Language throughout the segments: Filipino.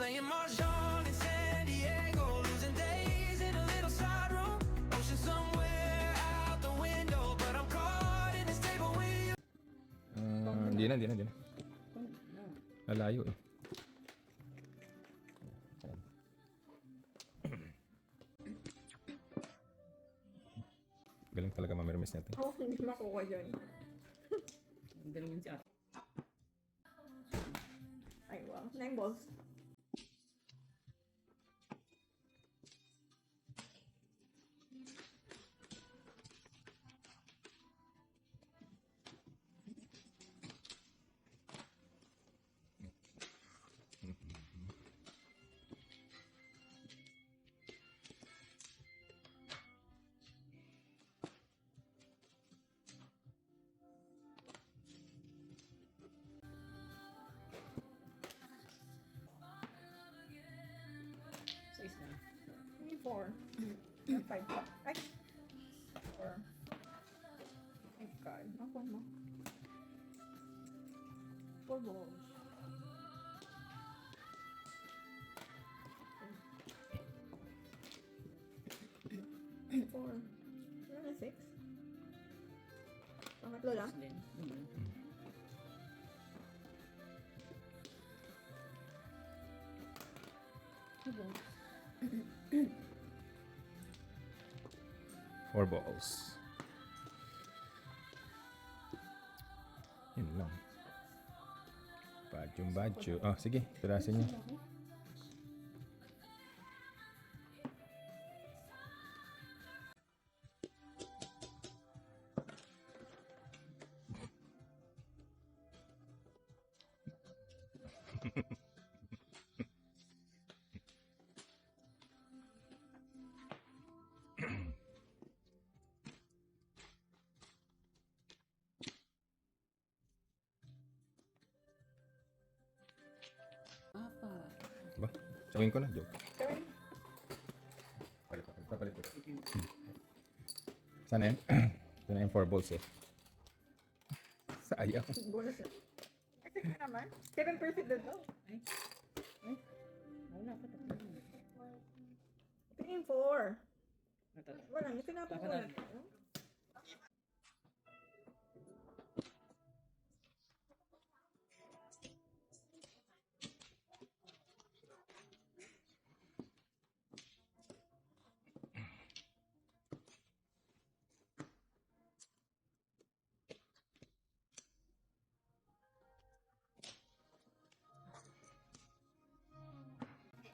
playing mahjong in San Diego, losing days in a little side room, ocean somewhere out the window, but I'm caught in this table with you. Hindi na. Lalayo eh. Galing talaga mamirmis natin. Oo, hindi makuha dyan. Galing yun si ate. Ay, wow. 9 balls. Sa isa. 4. 5 pa. Ay! 4. My God. Ako mo. 4 balls. Four. Wala na 6. Pangatlo lang. Din. Abo. 4 balls. Yun lang. Badyo. Ah, sige. Pirasin niyo. Apa. Ba? Tsawin ko na. Joke. Sorry. Papalit ko. Sana yan? Ito na yung 4 balls eh. Sayang. Bonus na. Kasi ka naman. 7% doon. Ay. Ay. Wala pa tatlo. Ito yung 4. Natatlo. Wala, may tinapon ko Wala. na.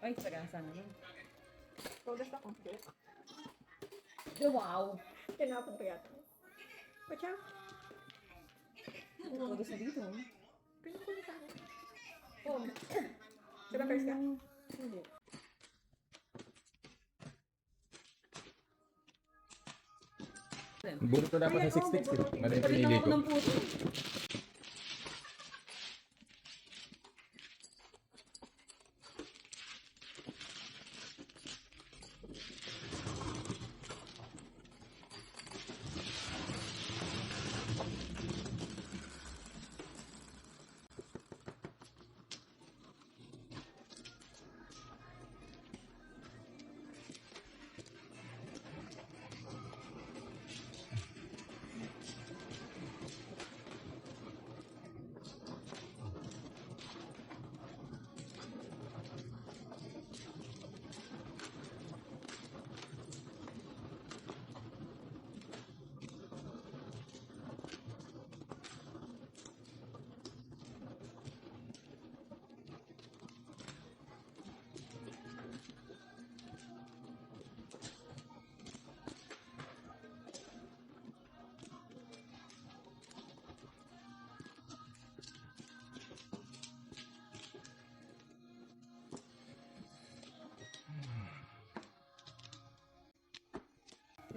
Ay, sagasa naman. Todas ako. Wow! Tinapon ko yata. Pacha? Todas na dito. Pinukulo sa akin. Oh. Diba first ka? Hindi. Bunot ko dapat sa 660. Mali yung pinili Ako ko. ng puto.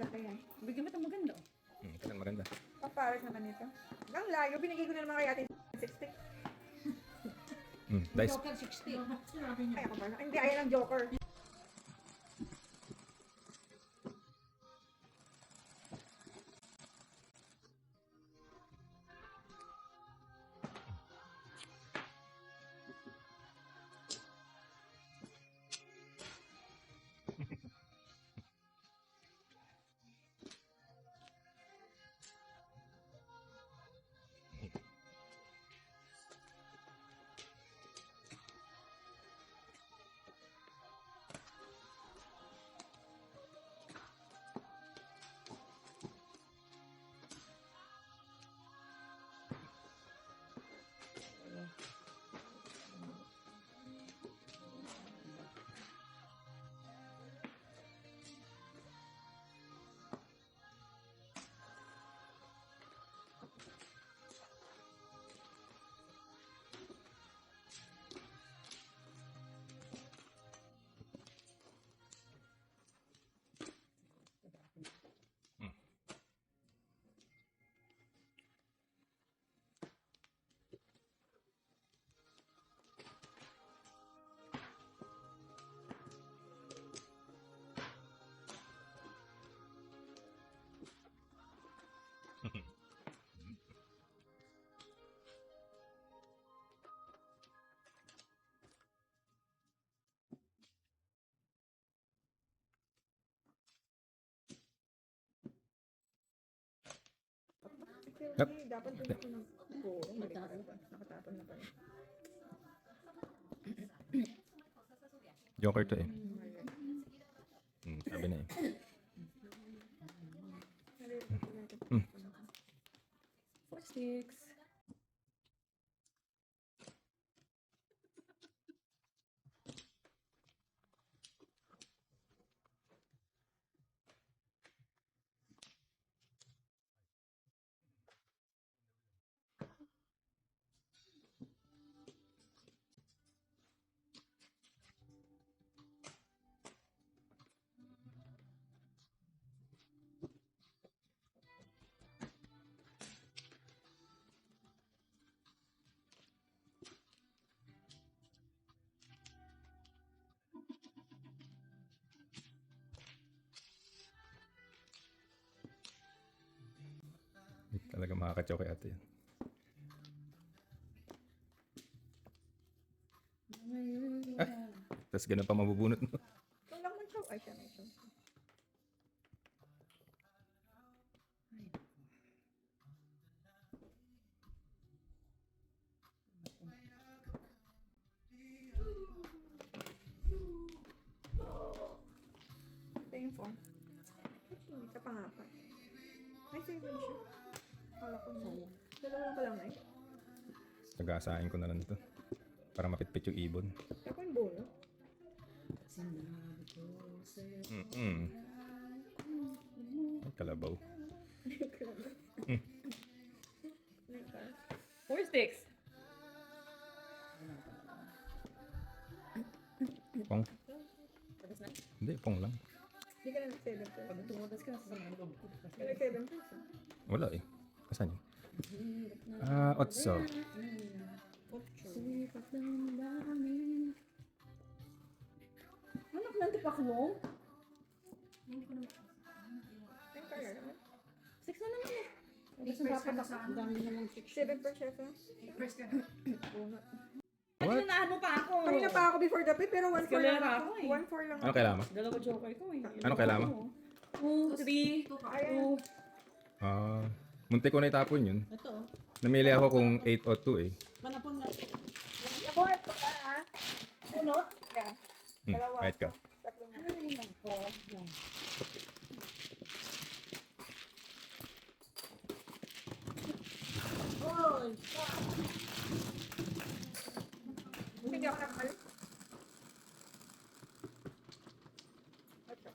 Laki yan. Bigyan mo ito maganda. Ito lang maganda. Paparas naman ito. Ang layo, binigay ko na naman kay ate 60. Dice. Joker 60. Ay, ako ba? Hindi, ayaw ng Joker. Dapat doon ako nag-go. Nakatapon na pala. Joker to eh. Sabi na eh. Four, six. Hindi talaga makakatsaw kay ate yan. Tapos ganun pa mabubunot mo. Kung lang man siya. Ay, siya na siya. Paying for. Isa pa nga pa. Ay, save siya. Kala ko na. Dalawa lang ka lang eh. Nagasahin ko na lang ito. Para mapitpit yung ibon. Ako yung bono. Ay, kalabaw. Four, six. Pong. Tapos na. Hindi, pong lang. Hindi ka na nag-7 pesos. Pag tumutas ka na sa mga loob ko. Ka nag-7 pesos. Wala eh. Kasan yun? Otso. Sikat ng langit. Anak ng tipaklong? Thank you naman. Six na naman eh. Gusto dapat ako. Ang dami naman 7 per chef eh. What? Kanina mo pa ako. Kanina pa ako before the pay, pero 1-4 lang Escalera ako. ako eh. 1-4 lang Ano ako. kailangan mo? Dalawa joker ko eh. Ano kailangan mo? 2, 3, Ayan. 2. Munti ko na itapon yun. Ito. Namili ako kung 8 o 2 eh. Manapon na. Ako, ito ka ah. Sunod? Yeah. Dalawa. Kahit ka. Tatlo na. Ano yung ko? Oy! Hindi ako nakal. Ito.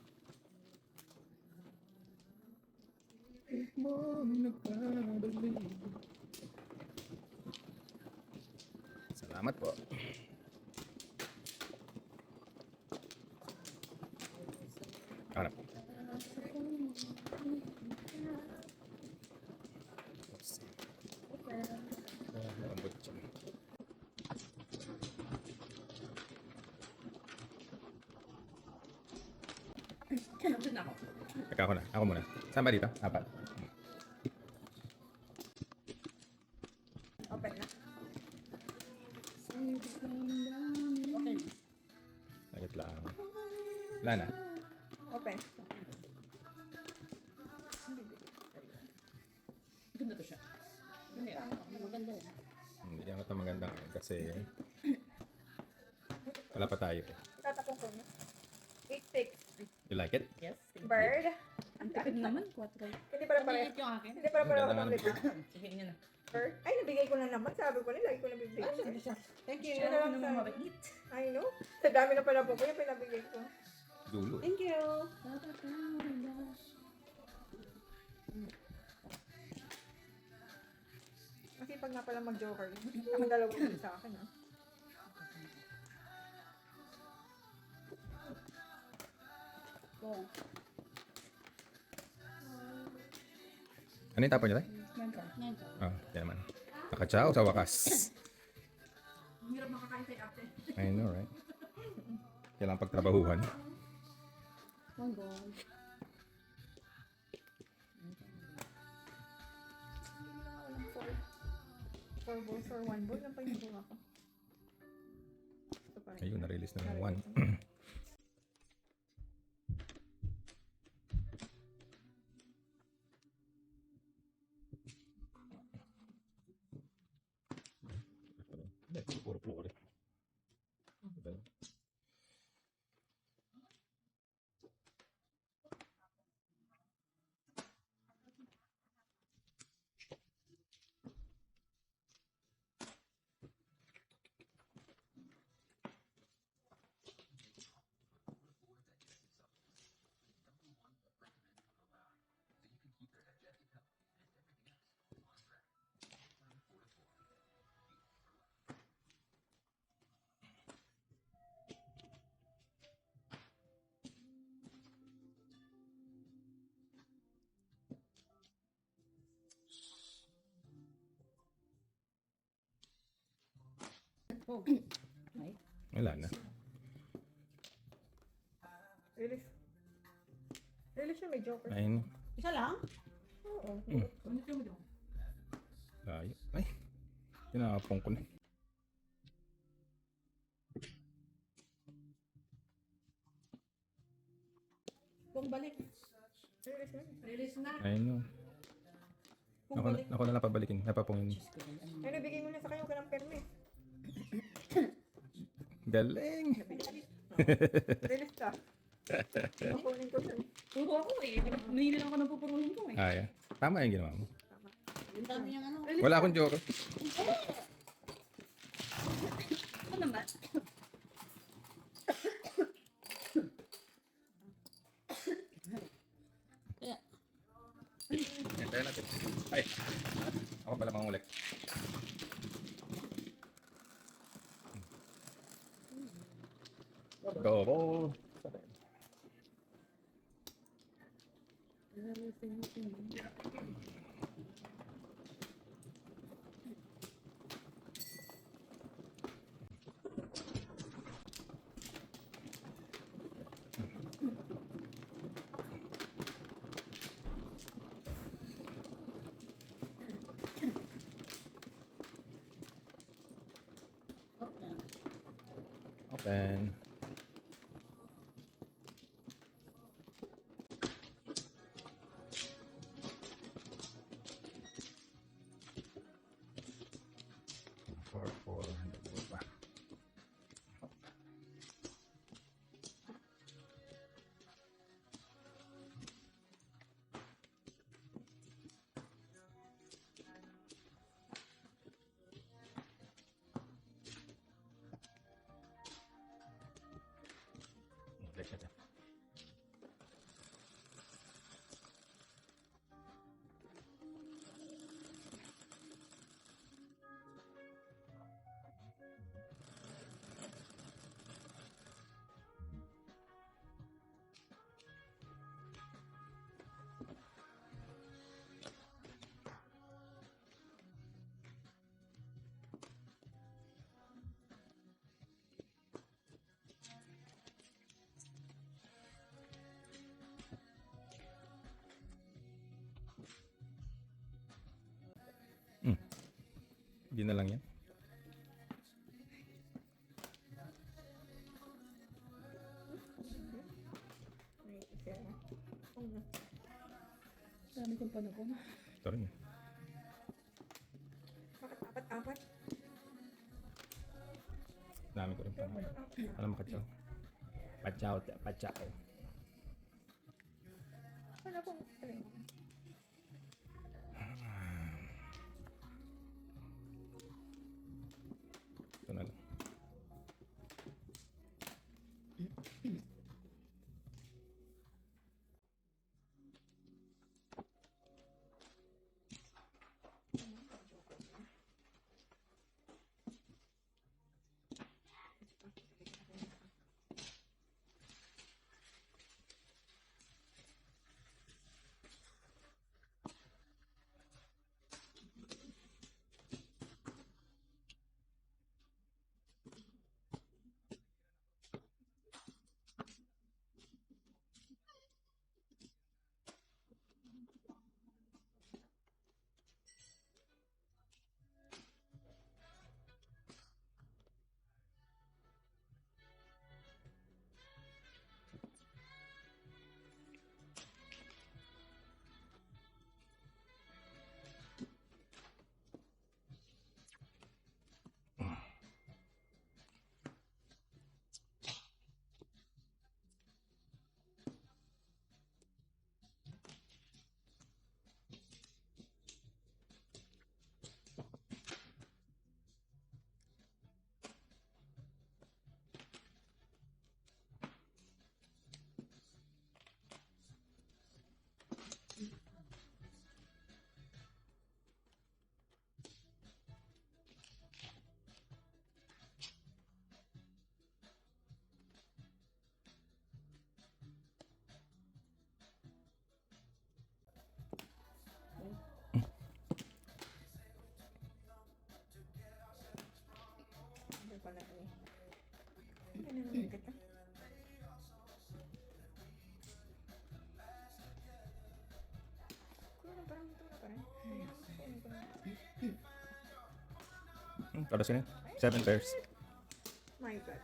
Salamat po. Harap. Lambot siya. Nandun na ako. Teka ako na. Ako muna. Saan ba dito? Apat. Open na. Okay. Lagit lang. Wala na. Open. Ganda to siya. Maganda yan. Hindi ako ito magandang kasi wala pa tayo eh. Tatapong ko na. 8-6. You like it? Yes. Bird. Ang tipid naman. 4. Hindi pala pareho. yung akin. Hindi pala pareho Maganda ng naman. liver. Sige, inyo na. Bird. Ay, nabigay ko na naman. Sabi ko na, lagi ko nabibigay. Thank you. Siya na lang Ano sa- naman mabait. I know. Sa dami na pala po ko yung pinabigay ko. Dulo. Thank you. Kasi pag nga pala mag-joker, ang dalawang yun sa akin ah. Go. Ano yung tapon niya tayo? Nento. Yan naman. Nakachao sa wakas. Ang hirap makakain kay ate. I know, right? Kailangan pagtrabahuhan. One ball. Walang 4 balls or 1 ball. Yan pa yung bunga ko. Ito pa rin. Ayun, na-release na ng 1. Go. Ay. Wala na. Release. Release siya, may joker. Ayun. Isa lang? Oo. Layo. Ay. Tinapong ko na. Kung balik. Release na. Release na. Ayun no. Kung Ako, balik. ako na lang papabalikin. Napapong yun. Ay, nabigay mo na sa kanya, huwag ka ng permit. Galing! Release ka. Makunin ko siya. Puro ako eh. Mahili lang ako ng pupuruhin ko eh. Ah, yeah. Tama yung ginawa mo. Yung dami niyang ano. Wala akong joker. Ano naman? Kaya, Yan, tayo natin. Ay! Ako pala mangulik. Double! Open. Four. Pa. Balik natin. Hindi na lang yan. Ay, isa na. Oo na. dami kong panahon. Ito rin. Bakit apat-apat? Dami ko rin pa. Alam mo katsaw. Patsaw. Patsaw. Wala pong, ano yun? Ito na lang. Tapos yun. 7 pairs. My God.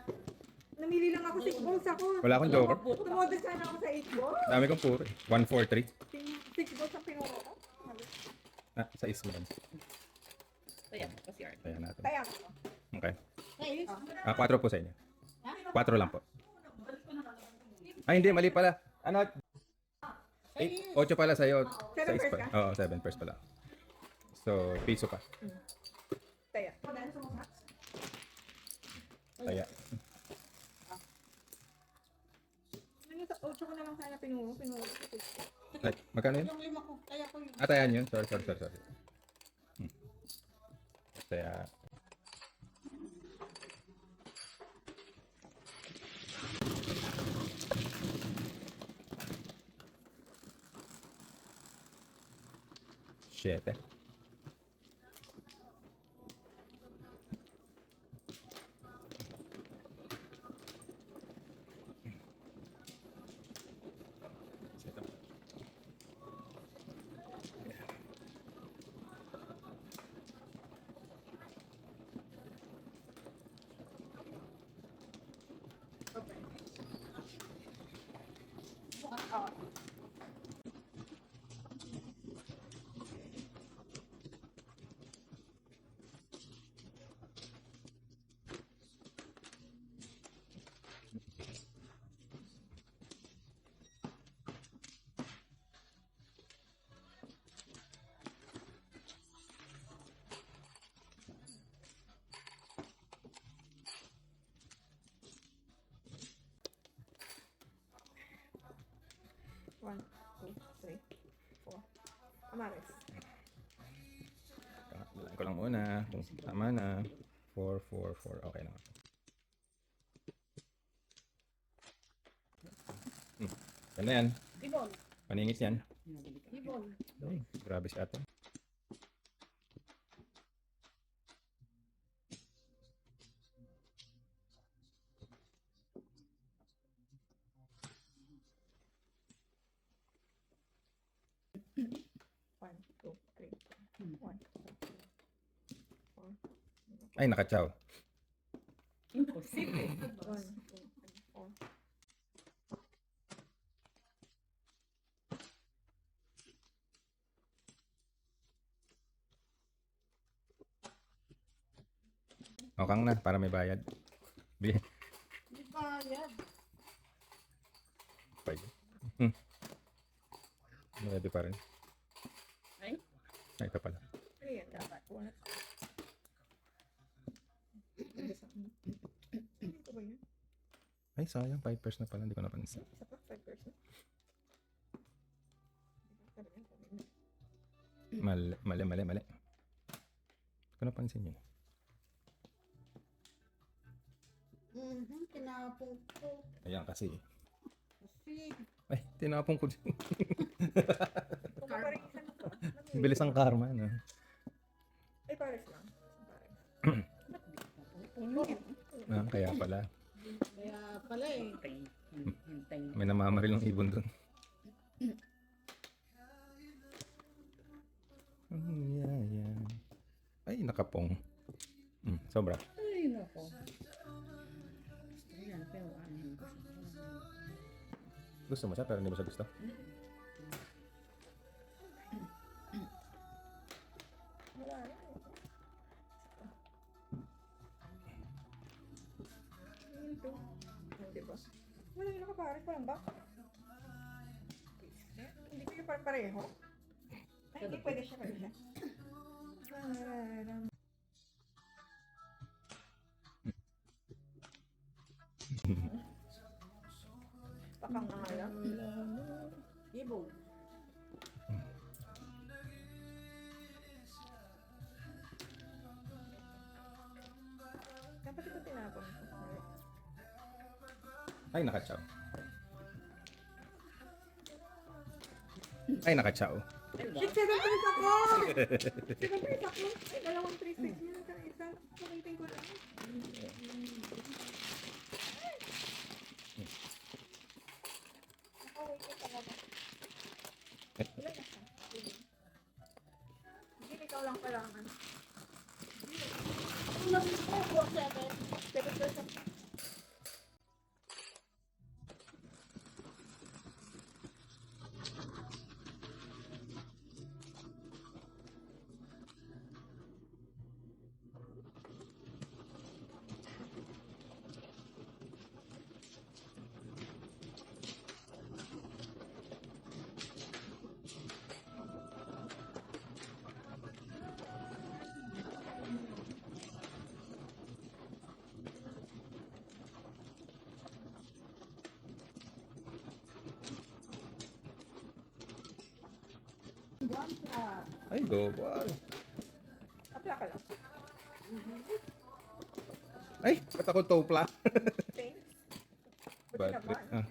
Namili lang ako 6 balls ako. Wala akong joker. Tumodel sana ako sa 8 balls. Dami kong puro. 1, 4, 3. 6 balls ang pinuha ko. Ah, sa ismo lang. Kaya, kasi art. Kaya natin. Kaya ako. Okay. Ay, 4 po sa inyo. 4 lang po. Ay, hindi. Mali pala. Ano? 8 pala sa'yo. Sa 7 is pairs pa. ka? Oo, 7 pairs pala. So, piso pa. Kaya. Kaya. Ano sa 8 ko na lang sana pinuha. Ay, magkano yun? yung 5 ko, kaya ko yun. Atayan yun. Sorry. Kaya, Siete. One, two, three, four. Amares. Balaan ko lang muna. Kung tama na. 4, 4, 4. Okay na. Yan na yan. Ibon. Paningis yan. Ibon. Ay, grabe si ate. One, two, three, one. Ay, nakachaw. Imposible. One, two, three, four. O, kang na. Para may bayad. Bi. Di ba yan? Pwede. Ready pa rin. Ay? Ay, ito pala. Ano yan? Dapat. One. Ito ba yun? Ay, sayang. 5 pairs na pala. Hindi ko napansin. Isa pa? 5 person? Mali. Hindi ko napansin yun. Tinapong ko. Ayan kasi. Kasi, Ay, tinapong ko din. Kung paparisan ko. Bilis ang karma, no? Ay, pares lang. puno. Ah, kaya pala. Kaya pala eh. Hintay. May namamaril ng ibon dun. Yeah. Ay, nakapong. Sobra. Ay, nako. Ayan, pero anin ko. Gusto mo siya pero hindi mo siya gusto. Wala rin. Yun to. Diba? Wala yung nakapares. Walang back. Hindi ko yung pareho. Ay, hindi pwede siya. Pakang alam. Ibon. Dapat ito tinapon. Ay, nakachaw. Ay, nakachaw. Shit, 7 points ako! 7 points ako! Ay, dalawang 3 sticks niya. Isa. Pakitin ko lang. Nakawait ko talaga. Ilan na siya? Hindi, ikaw lang pala ang ano. Ano Ay, double. Apla ka lang. Ay, ba't ako topla? Thanks. Buti Bad naman. trip. Ah,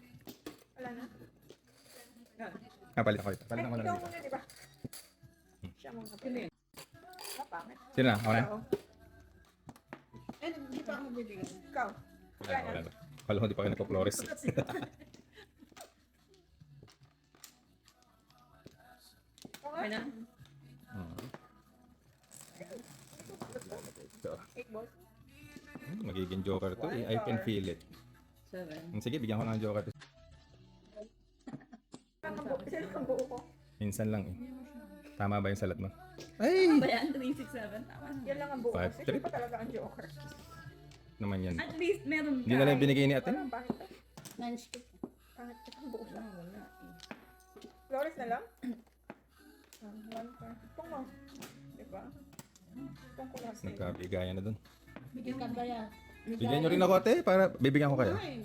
Wala na. palit ako ito. Palit Ay, ako lang ikaw dito. muna, di ba? Siya muna. Sino yun? Ah, pangit. Sino na? Ako na? Oo. Eh, hindi pa ako bibigyan. Ikaw. Wala na, wala na. Kala ko di pa kayo nagpo-flores. Oo nga. Okay na? So, 8 balls. magiging joker to eh. I can feel it. 7. Sige, bigyan ko ng joker. Sino ang buo ko? Minsan lang eh. Tama ba yung salat mo? Ay! Ba yan? 3, 6, 7? Tama na. Yan lang ang buo ko. Five, Kasi trip. pa talaga ang joker. Naman yan. At least meron ka. Hindi na lang binigay ni Wala, ate. pangit to. Non-stick. Pangit ito ang buo siya. Wala. Flores na lang? One per. Itong mo. Diba? Itong ko last name. Nagkabigayan na dun. Bigyan ka ba yan? Bigyan nyo rin ako ate para bibigyan ko kayo. Ay.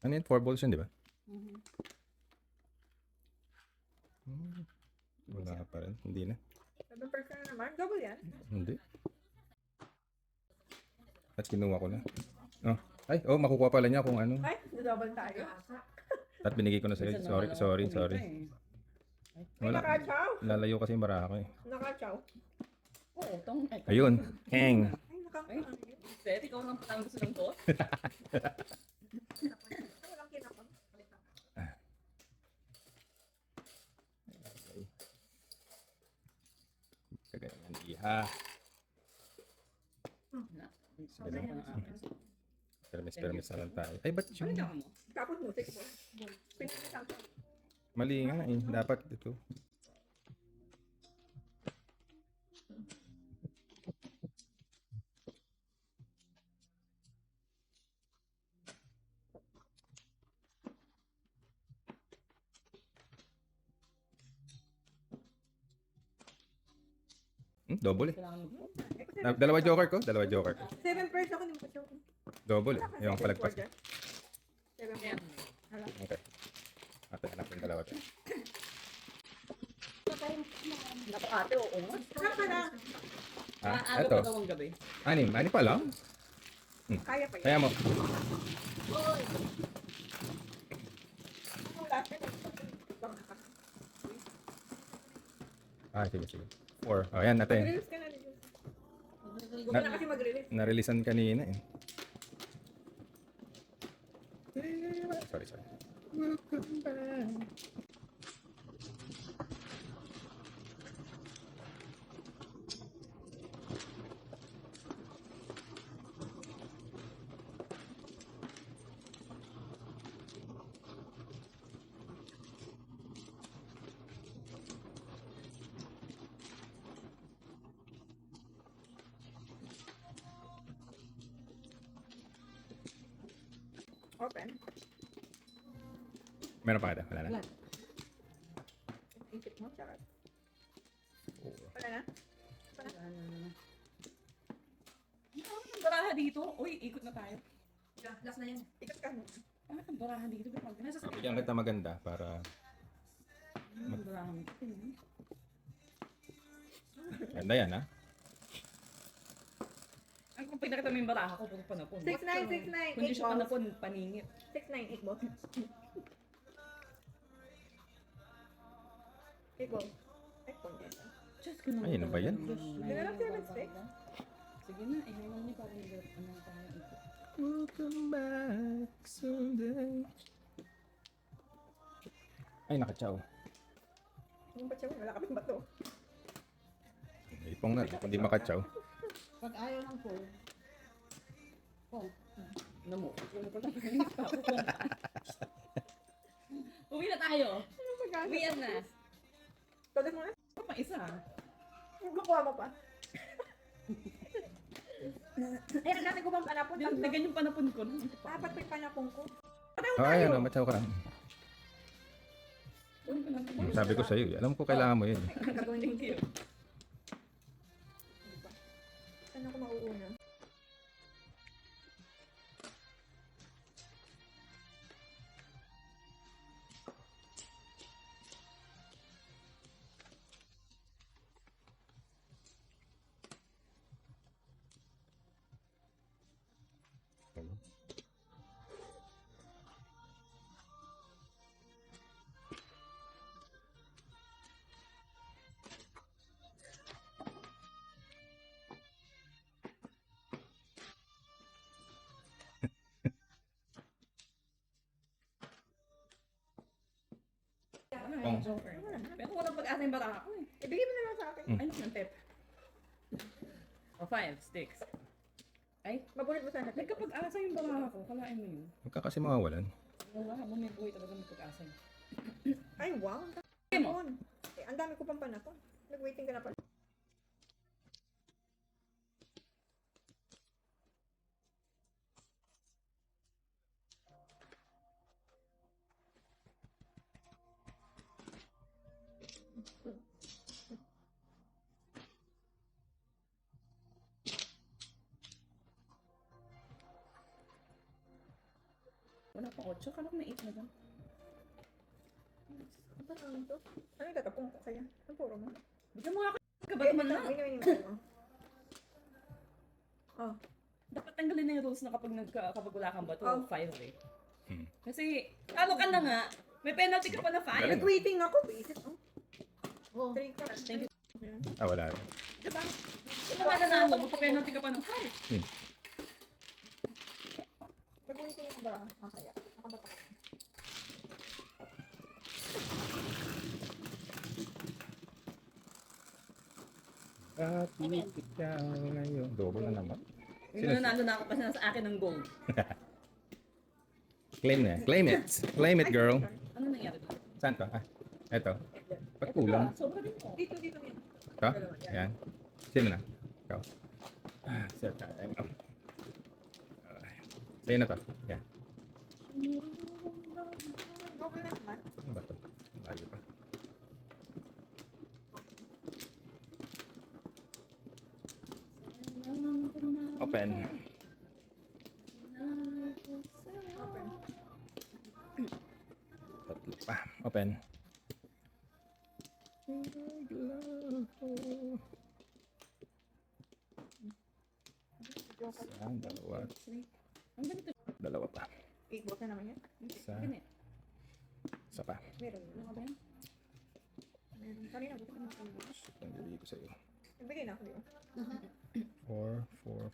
Ano yun? 4 balls yun, di ba? Mhm. Wala pa rin. Hindi na. 7 per na naman. Double yan. Hindi. At kinuha ko na. Oh. Ay, oh, makukuha pala niya kung ano. Ay, double tayo. At binigay ko na sa'yo. Minsan Sorry, naman sorry, ako sorry. kumita eh. Ay, Wala. naka-chow. Lalayo kasi yung baraka ko eh. Naka-chow. Oo, itong. Ayun. Hang. Ay, naka-chow. Seth, ikaw lang pala gusto ng boss? Walang kinakon. Kaganyan. Iha. Na. Sabi ko na akin. Permis na lang tayo. Ay, ba't Ano yun? ka mo? Tapos music mo. Pinag-isang ko. Mali nga eh. Dapat ito. Double eh. Kailangan mo. Dalawa joker ko. Dalawa joker ko. 7 pairs ako, hindi mo pa chow. Double eh. Yung palagpas. 7 Ayan. Hala. Okay. Ate, anak yung dalawa. Napakate, oo nga. Saan ka na? Ah, Maaga eto. pa daw ang gabi. Anim. Anim pa lang. Kaya pa yun. Kaya mo. Wala. Ah, sige, sige. 4. Oh, yan natin. Mag-release ka na. Huwag ka na kasi mag-release. Na-releasean kanina eh. Sorry, sorry. Open. Meron pa kita? Wala na? Wala. Isip mo, charot. Wala na? Wala na. Ang baraha dito. Uy, ikot na tayo. Last na yan. Ikat ka mo. Ang baraha dito. Nasa sa Bigyan kita maganda para Ang baraha dito. ganda yan, ha? Ang kung pinakita mo yung baraha ko, puro panapon. 6-9, 6-9, Kung di 8 siya balls. panapon, paningit. 6-9, 8 balls. 8 balls. Ay, punta. Diyos ko naman. Ay, ano ba yan? Hindi na lang 7 sticks. Sige na, ihawan niyo para hindi ano tayo ikot. Welcome back someday. Ay, nakachaw. Yung ba siya? Wala ka ba to? Ipong na, kung di makachaw. Pag ayaw ng phone. Oh. Ano mo? Uwi na tayo. Ano ba gano'n? Uwian na. Todo mo na? Ano pa isa? Kukuha mo pa. Ay, ang dami ko bang panapon? Na ganyan panapon ko. Apat pa yung panapon ko. Oh, ayan, oh, machaw ka. Sabi ko sa'yo, alam ko kailangan mo yun. Gagawin din Thank you. Saan ako mauuna? Oh. Joker. Pero walang pag-asa yung baraha ko eh. Ibigay mo na lang sa akin. Ay, ng tip. O, 5 sticks. Ay, Mabulit mo sana. nagkapag-asa yung baraha ko. Kalain mo yun. Huwag ka kasi mawawalan. Wala, habang may buhay talaga may pag-asa. Ay, wow. Ang Sige mo. panapon. Eh, ang dami ko pang panapon. Nag-waiting ka na pala. Wala pa 8. Kala ko may 8 na lang. Ano naman to? Ano yung tatapong ko kaya? Ang puro mo. Bigyan mo nga ako. Kabag man na. Gawin mo. Oh. Dapat tanggalin na yung rules na kapag wala kang bato, Oh. 5 eh. Hmm. Kasi, ano ka na nga, may penalty ka pa na 5. Galing. Nag-waiting ako. Basic. Oh. Oh. 3 ka. Thank you. Ah, wala. Diba? Kung naman na ano, magpa-penalty ka pa ng 5. Nag-waiting ako ba? Ah, kaya. Nakabata ka. Kapit ikaw ngayon. Double na naman. Yung nanalo na ako pa sa akin ng gold. Claim na. Claim it. Claim it, girl. Ano nangyari doon? Saan to? Ah, eto. Ba't kulang? Sobra din po. Dito, dito. Ito? Yan. Sino na? Ikaw. Ah, set time. Sa'yo na to. Yan. Double na naman. Ano ba to? Layo pa. Open. Open. Tatlo pa. Open. Isang, dalawa. Ang ganito. Dalawa pa. 8 balls na naman yan. Isa. Ganito. Isa pa. Meron. Ano ba yan? Meron. Kanina gusto ko ng balls. Ang bibigay ko sa'yo. Nagbigay na ako, di ba? 4, 4,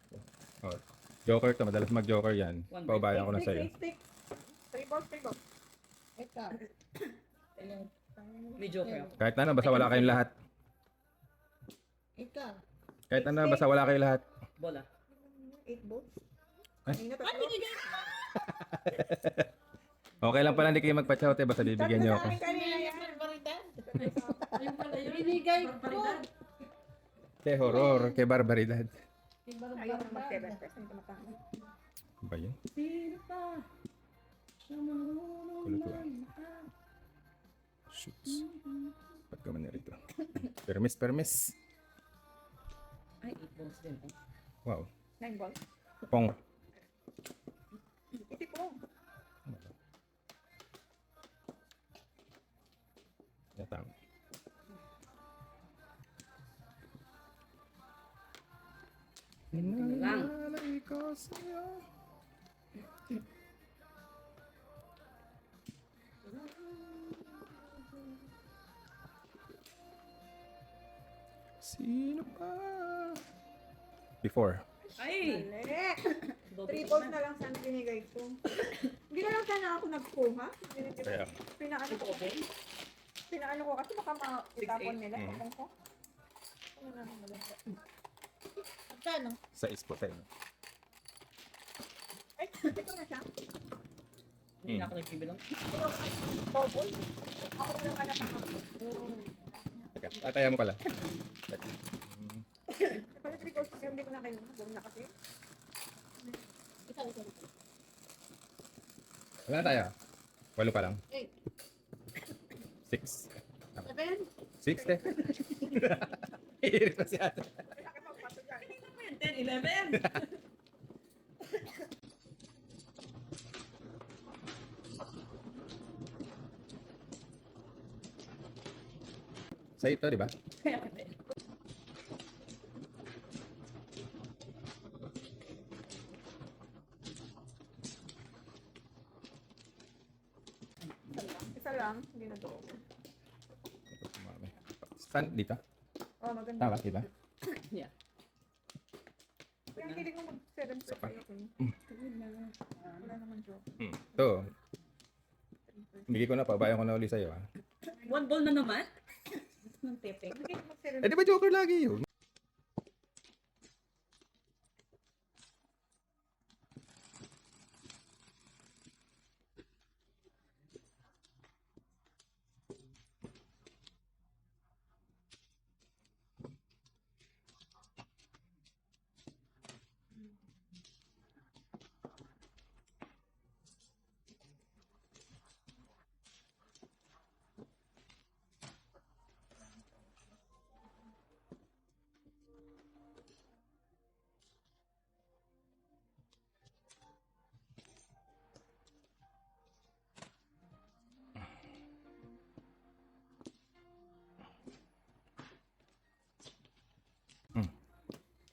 4. Oh. Joker to. Madalas mag-joker yan. One Paubayan ko na sa'yo. 3 balls, 3 balls. Ito. May joker ako. Kahit ano, basta wala kayong lahat. Ikaw. Kahit ano, basta wala kayong lahat. Bola. 8 balls. Ay. Kanina Ay, binigay! Okay lang pala, hindi kayo magpa-chow, te. Basta bibigyan niyo ako. Kanina yan. Ayun pala yun. Binigay ko. Te, horror. Kay barbaridad. Ayaw na mag-7%. Hindi ko matama. Ba yun? Sino pa? Kulutuan. Shoots. Ba't ka man narito? Permis, permis. Ay, 8 balls din. Oh. Wow. 9 balls. Pong. Iti po. Yatang. Lang. Inalay ko sa'yo. Sino pa? Before. Ay! Mali. 3 balls na lang sana binigay ko. Hindi na lang sana ako nagkuha. Kaya. Pinaano ko. Pinaano ko kasi baka maitapon nila. Mm. Kapag ko. Ano na naman malala. Magkano? Sa ispo tayo. Ay, ito na siya. Hindi na ako nagbibilang. Double. Ako lang anak ako. Teka, tataya mo pala. Pala 3 balls kasi hindi ko na kayo. Buong na kasi. Ikaw. Wala na tayo. 8 pa lang. 8. 6. 7. 6 eh. Iirit pa si ate. Hindi na po yan. 10, 11. Sa ito, di ba? Kaya kasi. Isa lang. Hindi na doon. Saan? Dito? Oh, maganda. Tama, diba? Yeah. Kaya ang hilig mo mag-7 Isa pa. ako. Wala naman joke. Ito. Bigay ko na, pabayan ko na uli sa'yo, ha? 1 ball na naman? Ng tepeng. Hindi ko mag-7. Eh, di ba joker lagi yun?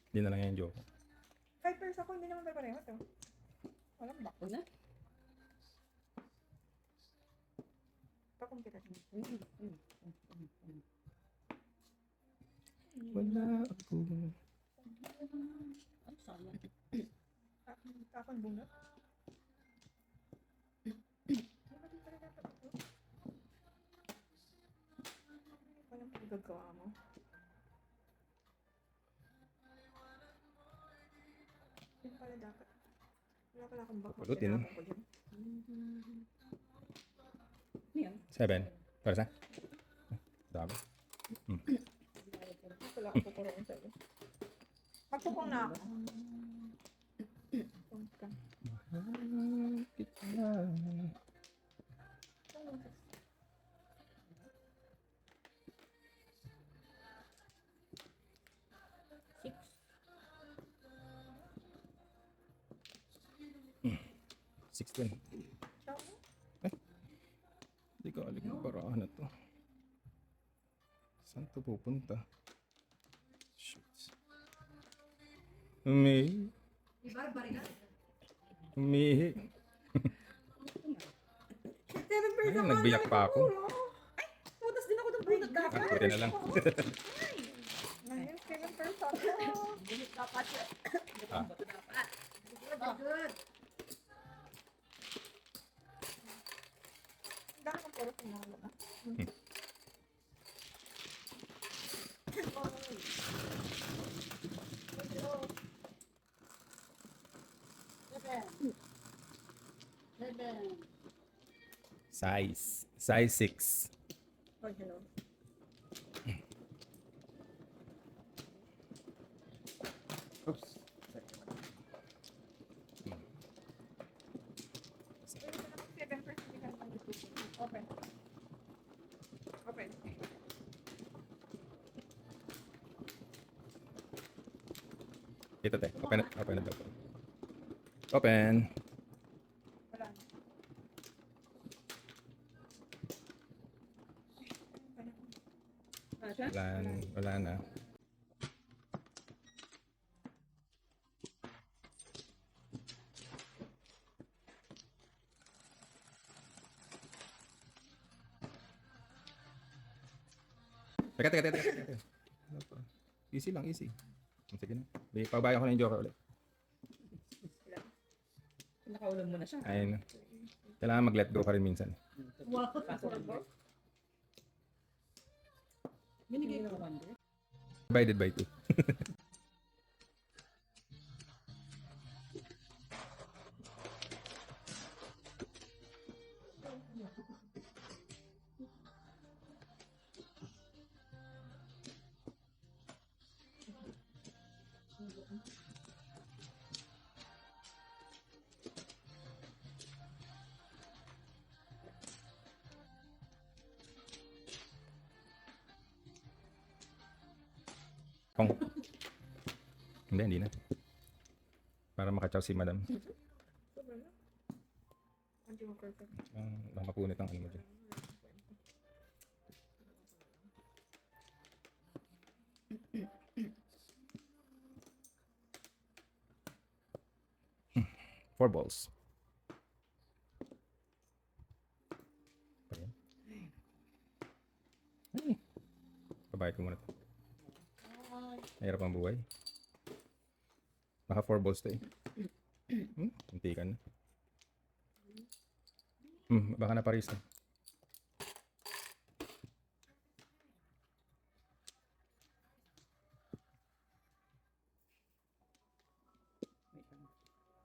Hindi na lang yan joke. 5 pairs ako, hindi naman pareho to. Walang ba? Huwag na. Pakumpira. Wala ako. Ay, sayang. Tapon bunot. Walang pagagawa mo. Yun pala dapat. Wala pala akong back. Pulutin. Yan. 7. Para sa? Dami. Wala ako kukuroon sa'yo. Magsupong na ako. Six. 16. Ciao. Hindi ko alam yung paraan na to. Saan to pupunta? Shoots. Umihi. Umihi. 7 pairs Ayun, ako. nagbiyak pa ako. Ay! Putas din ako ng bunot dapat. Pwede na lang. Ngayon, 7 pairs ako. Dapat. Ah. Good. Ang dami kong puro sinalo na. Size. Size 6. Oh, hello. Oops. Pwede ko na mag 7 Ito, te. Open it. Open it. Open. Wala na. Wala siya? Wala na. Teka. Easy lang, easy. Sige na. Pabayan ko na yung joker ulit. Nakaulam mo na siya. Ayun. Kailangan mag-let go ka rin minsan. Wow. Binigay ko 100. Divided by 2. Kung. Hindi na. Para makachaw si madam. Sobra na. Hindi mo perfect. Baka mapunit ang ano mo dyan. Four balls. Ayan. Ay. Pabayad ko muna ito. Mahirap ang buhay. Naka 4 balls to eh. Hintikan na. Baka na Paris na.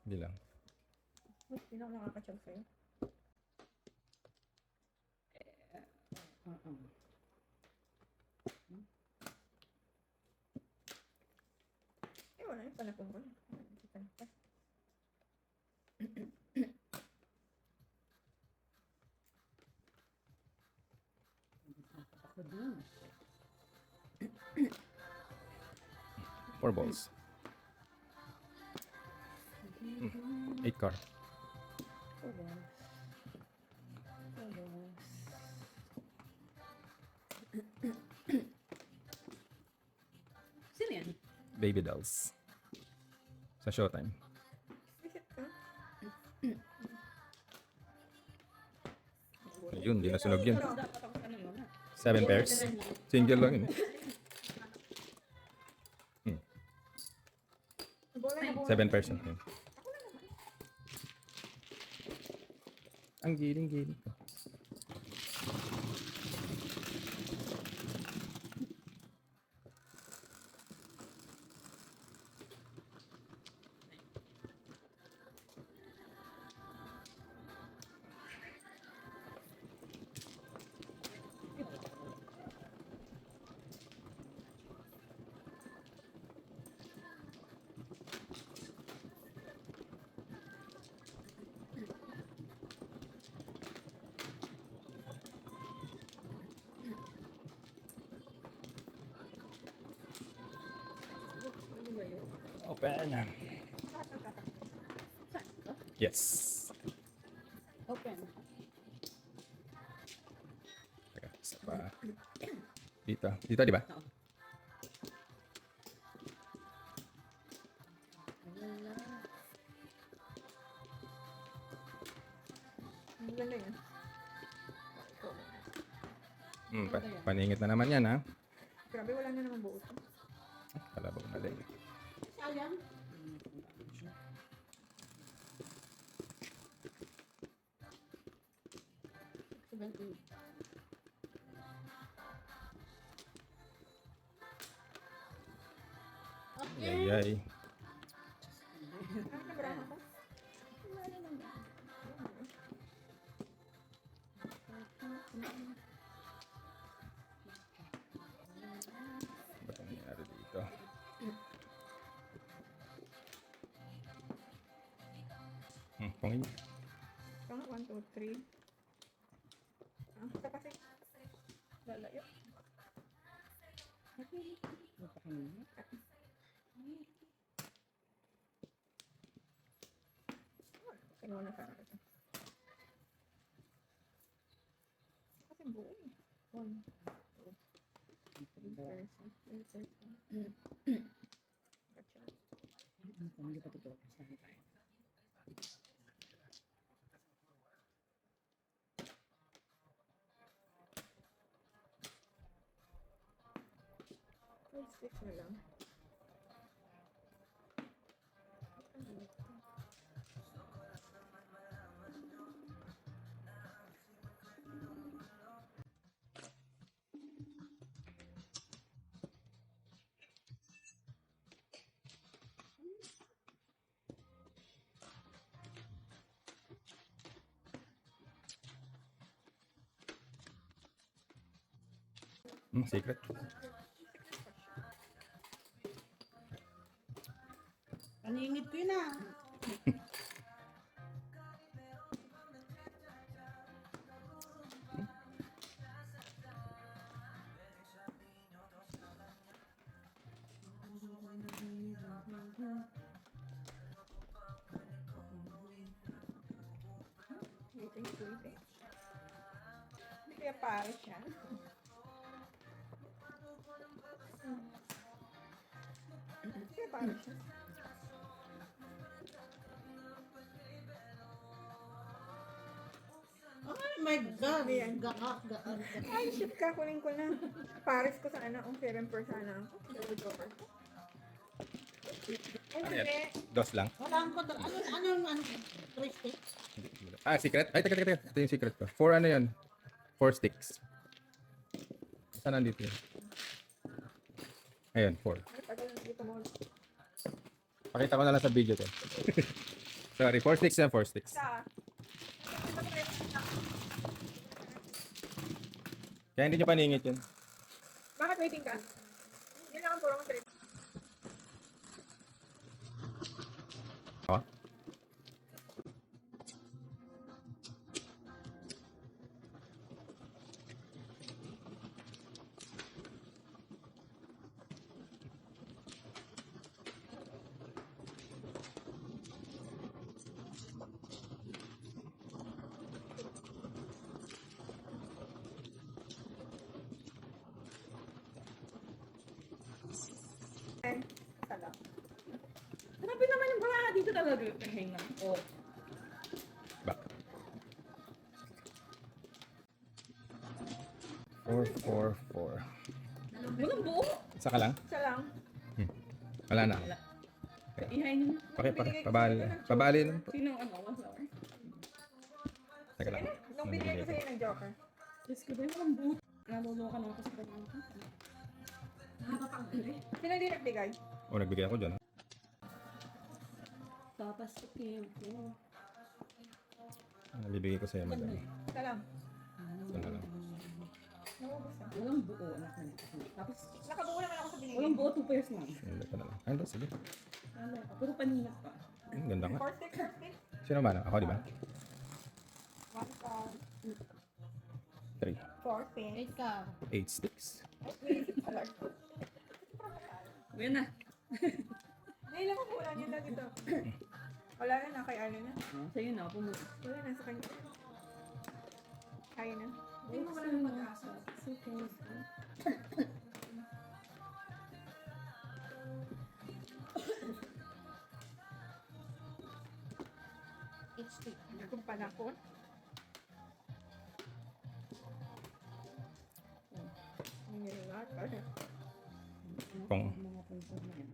Hindi lang. Hindi na ako nakakachog sa'yo. Wala yung panapong ko. Ako din. 4 balls. 8 card. Sino yan? Baby dolls. Sa showtime. Visit ka? Yun, di nasunog yun. Dapat ako ano yun. 7 pairs. Single lang yun. Bola na bola. 7 pairs yun. Ang giling-giling ko. Open. Yes. Open. Teka, isa pa. Dito. Dito, di ba? Ang ganda yun. Paningit na naman yan, ha? Grabe, wala na naman buo ito. Kalabang mali. Sayang. Ay, ay. Ano na brown ako? Ba't ang nangyari dito? Pangin. Pang 1, 2, 3. Ito kasi. Lalayo. Ano na sa akin. Kasi buo eh. 1, 2, 3 person. 3 person. Gotcha. Hindi pa totoo. Saan tayo? Food sticks na lang. Secret. Paningit ko yun ah. Waiting, waiting. Hindi kaya Paris siya. Hindi kaya Paris siya. Oh my God! Gaan. Ay, shit ka. Kunin ko na. Paris ko sana. Ang 7 per sana. Double dropper. Ay, Ano hindi. yan? Dos lang. Wala akong kontrol. Ano? 3 sticks? Secret? Ay, teka. Ito yung secret ko. 4 ano yun? 4 sticks. Saan nandito yun? Ayun, 4. Ay, tagal na dito mo. Pakita ko na lang sa video to. Sorry, 4 sticks yan, 4 sticks. Sa. Kaya hindi nyo paningit yun. Bakit waiting ka? Yun lang ang purong trip. Oh? Sala. Grabe naman yung mga dito talaga yung pahinga. Oh. Back. 4, 4, 4. Walang buo. Isa ka lang? Isa lang. Wala na. Ihay nyo. Pabali nun po. Sinong ano? Wala. Teka lang. Nung binigay ko sa'yo ng Joker. Diyos ko ba yung walang buo? Nalulukan ako sa kanya. Sino hindi nagbigay? O, nagbigay ako dyan. Papasukin ko. Bibigay ko sa'yo, madam. Isa lang. Ito na lang. Naubos na. Walang buo. Tapos, Nakabuo naman ako sa binigay. walang buo 2 pairs lang. Hindi ko na lang. Ay, sige. Wala ka. Puro paningat pa. Ganda nga. 4 sticks, 4 sticks. Sino ba? Ako, di ba? 1, 3. 4 sticks. ka. 8 sticks. Uwi na. Ngayon lang ako, wala niya na dito. Wala na, kay ano na. Sa'yo na. Pumunta. Wala na sa kanya. Kaya na. Hindi mo wala ng mag-asa. Okay. It's the kung panakot. Ang yun lahat. Kung Mga pungpong na yan.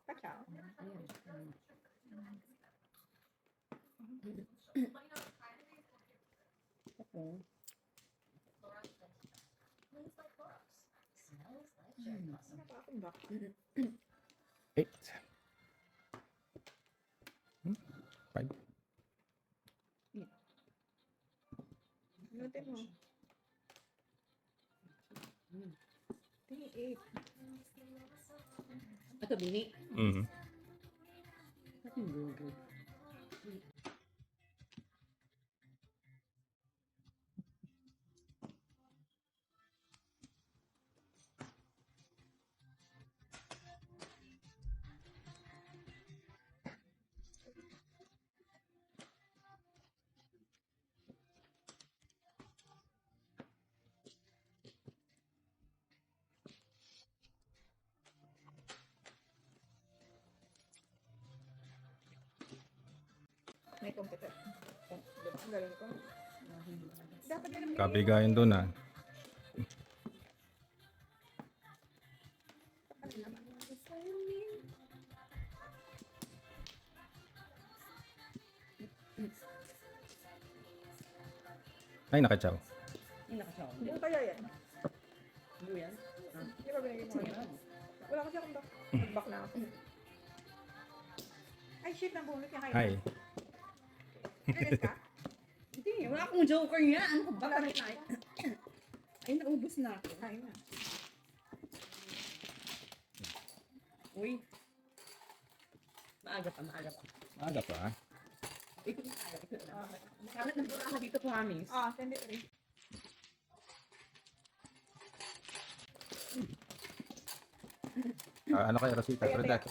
Pachaw. Okay. Ano pa akong back? 8. 5. Note mo. Tingin 8. Ito, bini. Mhm. Ba't yung bugo? computer. Ang galing ko. Dapat alam ko. Kabigayan doon ah. Ay, nakachaw. Yung nakasawa. Hindi ko kaya yan. Ano yan? Hindi ba binigay mo yan? Wala kasi akong back. Back na ako. Ay, shit, nabunot niya kayo. Ay, Nagis ka? Hindi, wala akong joker nga. Ano ko ba? Kamay na. Ay, naubos na ako. Ay, na. Uy. Maaga pa, maaga pa. maaga pa ah. Ikot na tayo, ikot na. Bakit nandun ako dito, promise? Ah, 23. Ano kayo, Rosita? Kaya, Product.